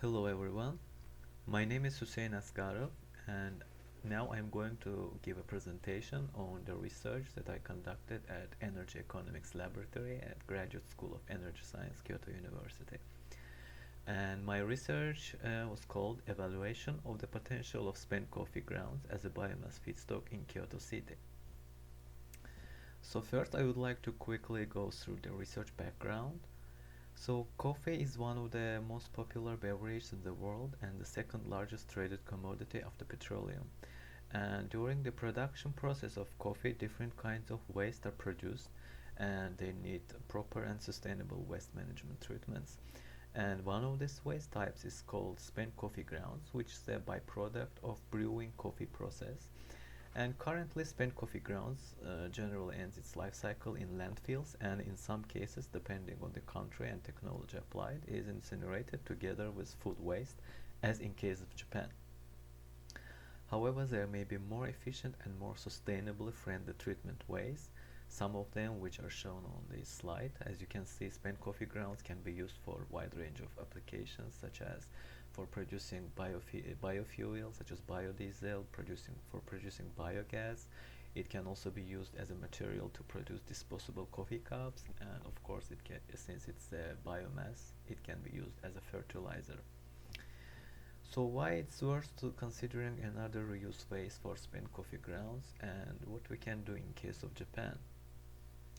Hello everyone, my name is Huseyn Asgarov and now I'm going to give a presentation on the research that I conducted at Energy Economics Laboratory at Graduate School of Energy Science, Kyoto University. And my research was called Evaluation of the Potential of Spent Coffee Grounds as a Biomass Feedstock in Kyoto City. So first I would like to quickly go through the research background. So coffee is one of the most popular beverages in the world and the second largest traded commodity after petroleum. And during the production process of coffee, different kinds of waste are produced and they need proper and sustainable waste management treatments. And one of these waste types is called spent coffee grounds, which is a byproduct of brewing coffee process. And currently, spent coffee grounds generally ends its life cycle in landfills, and in some cases, depending on the country and technology applied, is incinerated together with food waste, as in case of Japan. However, there may be more efficient and more sustainably friendly treatment ways, some of them which are shown on this slide. As you can see, spent coffee grounds can be used for a wide range of applications, such as for producing biofuel, such as biodiesel, for producing biogas. It can also be used as a material to produce disposable coffee cups, and of course, since it's a biomass, it can be used as a fertilizer. So why it's worth to considering another reuse phase for spent coffee grounds and what we can do in case of Japan.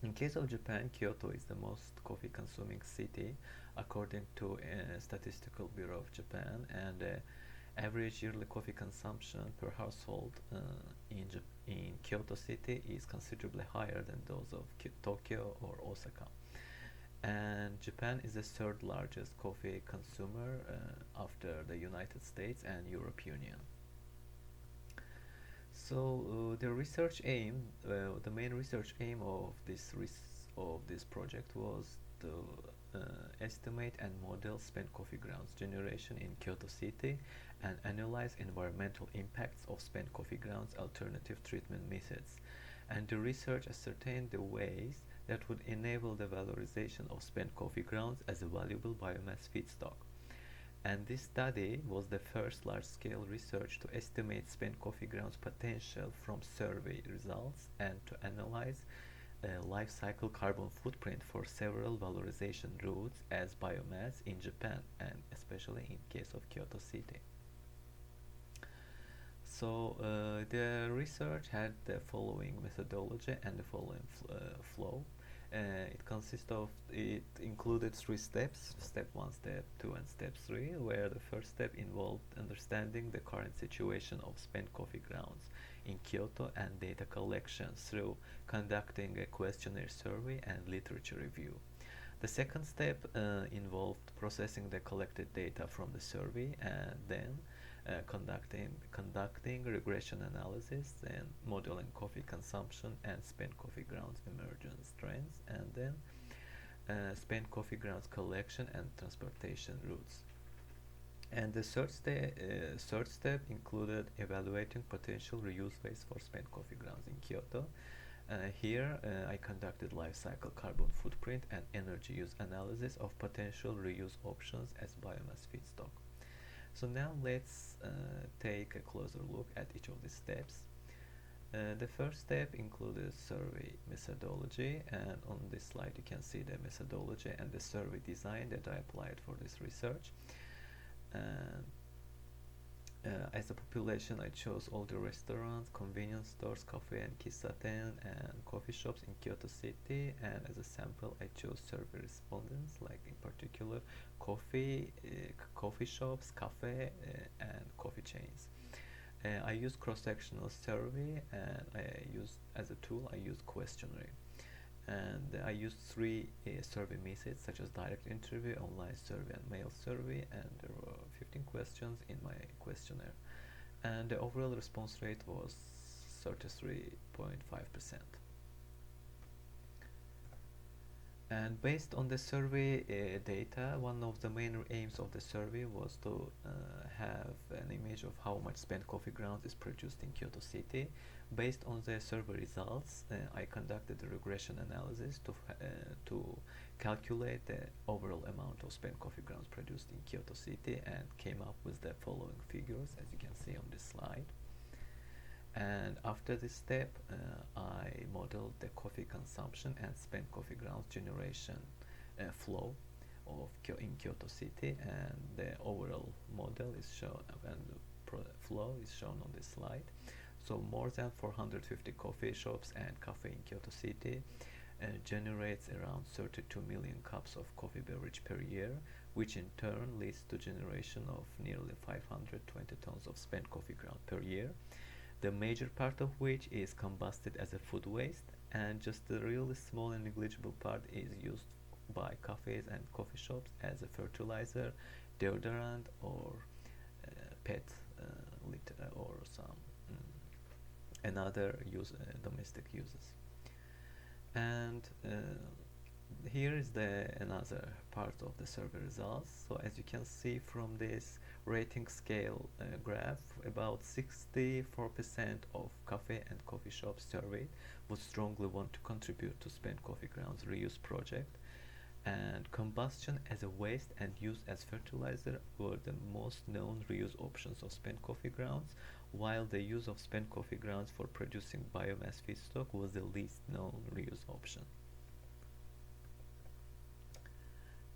In case of Japan, Kyoto is the most coffee consuming city according to Statistical Bureau of Japan, and average yearly coffee consumption per household in Kyoto city is considerably higher than those of Tokyo or Osaka. And Japan is the third largest coffee consumer after the United States and European Union. So the main research aim of this project was to estimate and model spent coffee grounds generation in Kyoto City and analyze environmental impacts of spent coffee grounds alternative treatment methods. And the research ascertained the ways that would enable the valorization of spent coffee grounds as a valuable biomass feedstock. And this study was the first large-scale research to estimate spent coffee grounds potential from survey results and to analyze life cycle carbon footprint for several valorization routes as biomass in Japan and especially in case of Kyoto City. So the research had the following methodology and the following flow. It included three steps: step 1, step 2, and step 3, where the first step involved understanding the current situation of spent coffee grounds in Kyoto and data collection through conducting a questionnaire survey and literature review. The second step involved processing the collected data from the survey and then conducting regression analysis and modeling coffee consumption and spent coffee grounds emergence trends, and then spent coffee grounds collection and transportation routes. And the third step included evaluating potential reuse ways for spent coffee grounds in Kyoto. Here, I conducted life cycle carbon footprint and energy use analysis of potential reuse options as biomass feedstock. So now let's take a closer look at each of these steps. The first step included survey methodology, and on this slide you can see the methodology and the survey design that I applied for this research. And as a population, I chose all the restaurants, convenience stores, cafe and kisaten, and coffee shops in Kyoto City. And as a sample, I chose survey respondents, like in particular coffee shops, cafe, and coffee chains. I used cross-sectional survey, and as a tool, I used questionnaire. And I used three survey methods such as direct interview, online survey, and mail survey, and there were 15 questions in my questionnaire. And the overall response rate was 33.5%. And based on the survey data, one of the main aims of the survey was to have an image of how much spent coffee grounds is produced in Kyoto City. Based on the survey results, I conducted a regression analysis to calculate the overall amount of spent coffee grounds produced in Kyoto City and came up with the following figures, as you can see on this slide. And after this step, I modeled the coffee consumption and spent coffee grounds generation flow in Kyoto City, and the overall model is shown and the flow is shown on this slide. So more than 450 coffee shops and cafe in Kyoto City generates around 32 million cups of coffee beverage per year, which in turn leads to generation of nearly 520 tons of spent coffee ground per year, the major part of which is combusted as a food waste, and just a really small and negligible part is used by cafes and coffee shops as a fertilizer, deodorant, or pet or some another domestic uses. And here is the another part of the survey results. So as you can see from this rating scale graph, about 64% of cafe and coffee shops surveyed would strongly want to contribute to spent coffee grounds reuse project, and combustion as a waste and use as fertilizer were the most known reuse options of spent coffee grounds, while the use of spent coffee grounds for producing biomass feedstock was the least known reuse option.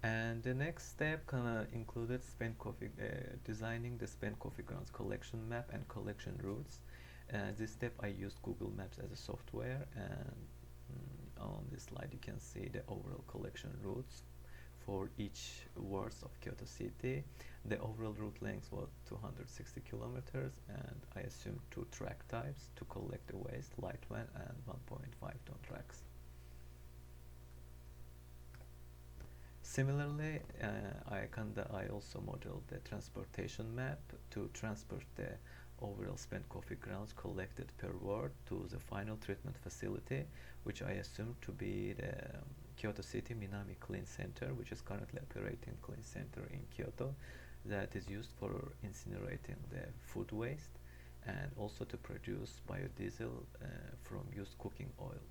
And the next step included designing the spent coffee grounds collection map and collection routes. This step I used Google Maps as a software, and on this slide you can see the overall collection routes for each wards of Kyoto City. The overall route length was 260 kilometers, and I assumed two track types to collect the waste, light one and 1.5-ton tracks. Similarly, I also modeled the transportation map to transport the overall spent coffee grounds collected per ward to the final treatment facility, which I assumed to be the Kyoto City Minami Clean Center, which is currently operating clean center in Kyoto, that is used for incinerating the food waste and also to produce biodiesel from used cooking oil.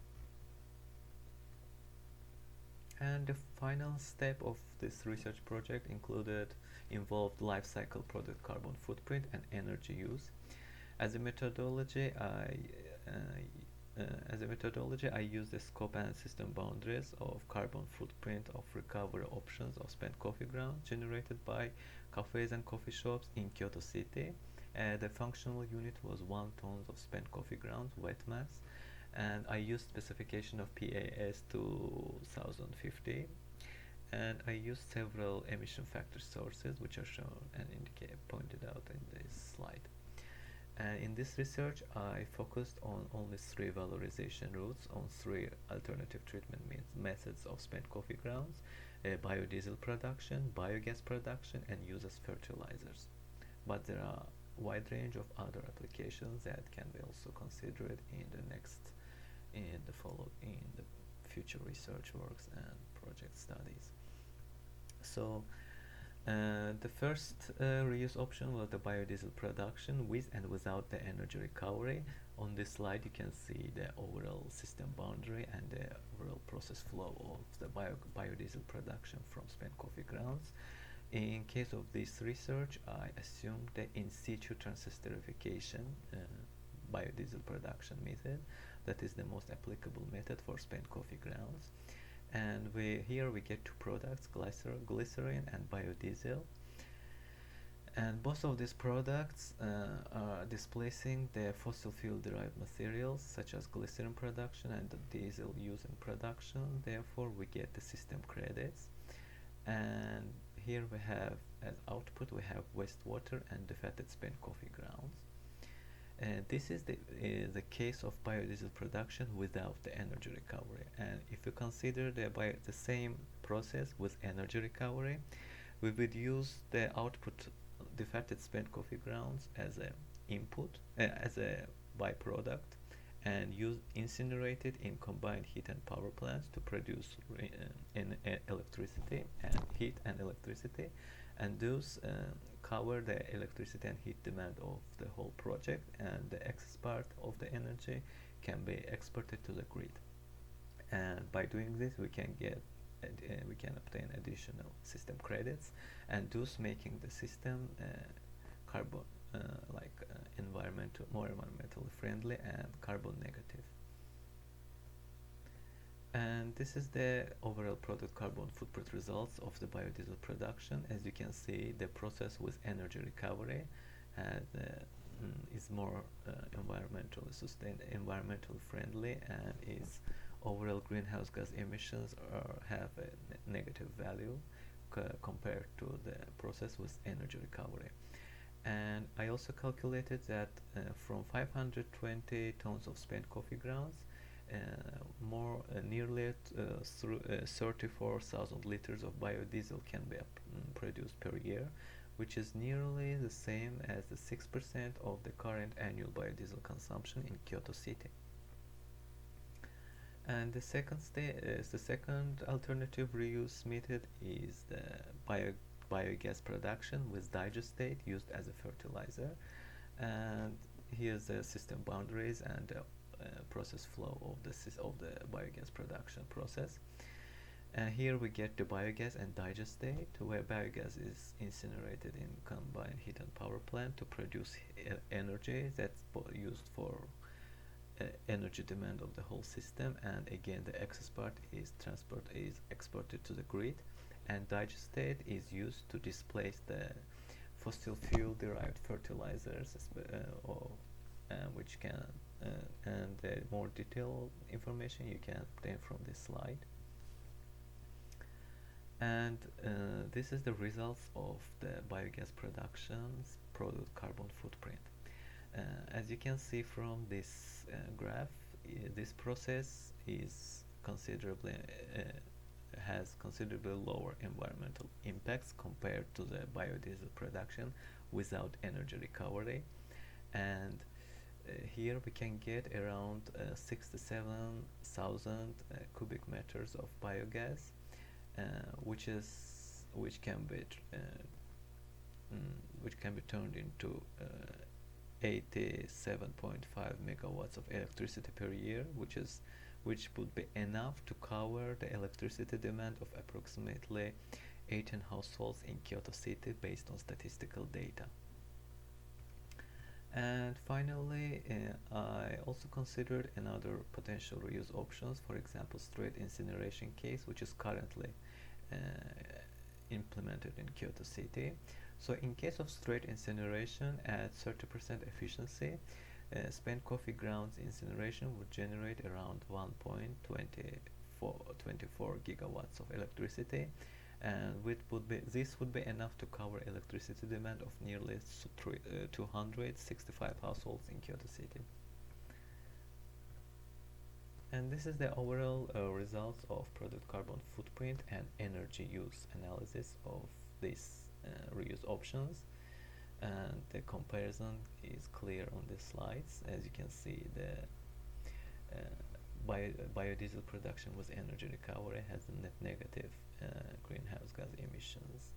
And the final step of this research project involved life cycle product carbon footprint and energy use. As a methodology, I used the scope and system boundaries of carbon footprint of recovery options of spent coffee grounds generated by cafes and coffee shops in Kyoto City. The functional unit was 1 ton of spent coffee grounds wet mass, and I used specification of PAS 2050, and I used several emission factor sources which are shown and pointed out in this slide. And in this research I focused on only 3 valorization routes on 3 alternative treatment methods of spent coffee grounds: biodiesel production, biogas production, and use as fertilizers. But there are wide range of other applications that can be also considered in the future research works and project studies. So the first reuse option was the biodiesel production with and without the energy recovery. On this slide you can see the overall system boundary and the overall process flow of the biodiesel production from spent coffee grounds. In case of this research, I assumed the in situ transesterification biodiesel production method, that is the most applicable method for spent coffee grounds. And here we get 2 products, glycerin and biodiesel. And both of these products are displacing the fossil fuel derived materials such as glycerin production and the diesel used in production. Therefore we get the system credits. And here we have as output we have wastewater and defetted spent coffee grounds. And this is the case of biodiesel production without the energy recovery. And if you consider the same process with energy recovery, we would use the output defected spent coffee grounds as a input, as a byproduct, and use incinerated in combined heat and power plants to produce electricity and heat and electricity, and those cover the electricity and heat demand of the whole project, and the excess part of the energy can be exported to the grid. And by doing this, we can obtain additional system credits, and thus making the system carbon more environmentally friendly and carbon negative. And this is the overall product carbon footprint results of the biodiesel production. As you can see, the process with energy recovery is more environmentally friendly, and is overall greenhouse gas emissions have a negative value compared to the process with energy recovery. And I also calculated that from 520 tons of spent coffee grounds, nearly 34,000 liters of biodiesel can be produced per year, which is nearly the same as the 6% of the current annual biodiesel consumption in Kyoto city. And the second alternative reuse method is the biogas production with digestate used as a fertilizer. And here's the system boundaries and the process flow of the biogas production process. Here we get the biogas and digestate, where biogas is incinerated in combined heat and power plant to produce energy that's used for energy demand of the whole system, and again the excess part is exported to the grid, and digestate is used to displace the fossil fuel derived fertilizers, which can and more detailed information you can obtain from this slide. And this is the results of the biogas production's product carbon footprint. As you can see from this graph, this process is has considerably lower environmental impacts compared to the biodiesel production without energy recovery. And here we can get around 67,000 cubic meters of biogas, which can be turned into 87.5 megawatts of electricity per year, which would be enough to cover the electricity demand of approximately 18 households in Kyoto city based on statistical data. And finally, I also considered another potential reuse options, for example, straight incineration case, which is currently implemented in Kyoto city. So in case of straight incineration at 30% efficiency, spent coffee grounds incineration would generate around 1.24 gigawatts of electricity, and this would be enough to cover electricity demand of nearly 265 households in Kyoto city. And this is the overall results of product carbon footprint and energy use analysis of these reuse options, and the comparison is clear on the slides. As you can see, the biodiesel production with energy recovery has a net negative greenhouse gas emissions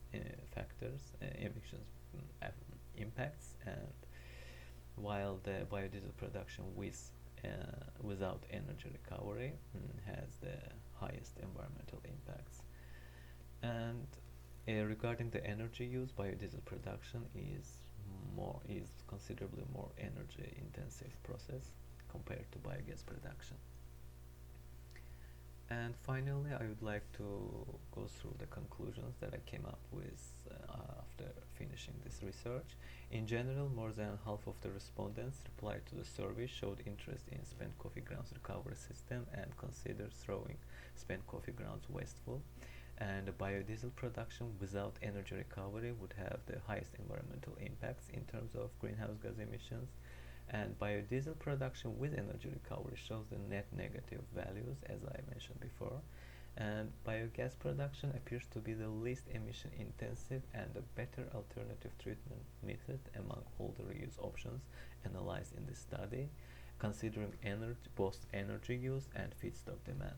impacts, and while the biodiesel production without energy recovery has the highest environmental impacts. And regarding the energy use, biodiesel production is considerably more energy intensive process compared to biogas production. And finally, I would like to go through the conclusions that I came up with after finishing this research. In general, more than half of the respondents replied to the survey showed interest in spent coffee grounds recovery system and considered throwing spent coffee grounds wasteful. And biodiesel production without energy recovery would have the highest environmental impacts in terms of greenhouse gas emissions. And biodiesel production with energy recovery shows the net negative values, as I mentioned before. And biogas production appears to be the least emission intensive and a better alternative treatment method among all the reuse options analyzed in this study. considering both energy use and feedstock demand.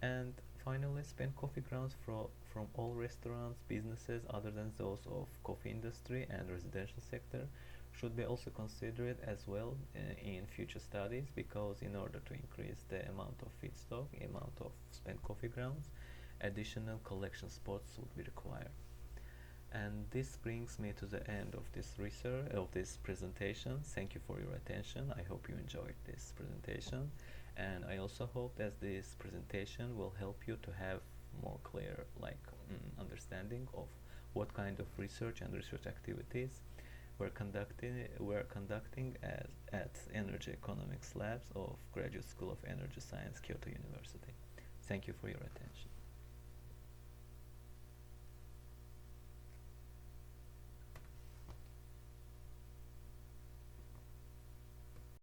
And finally, spend coffee grounds from all restaurants, businesses other than those of coffee industry and residential sector should be also considered as well in future studies, because in order to increase the amount of feedstock, amount of spent coffee grounds, additional collection spots would be required. And this brings me to the end of this research, of this presentation. Thank you for your attention. I hope you enjoyed this presentation, and I also hope that this presentation will help you to have more clear understanding of what kind of research and research activities we're conducting at Energy Economics Labs of Graduate School of Energy Science, Kyoto University. Thank you for your attention.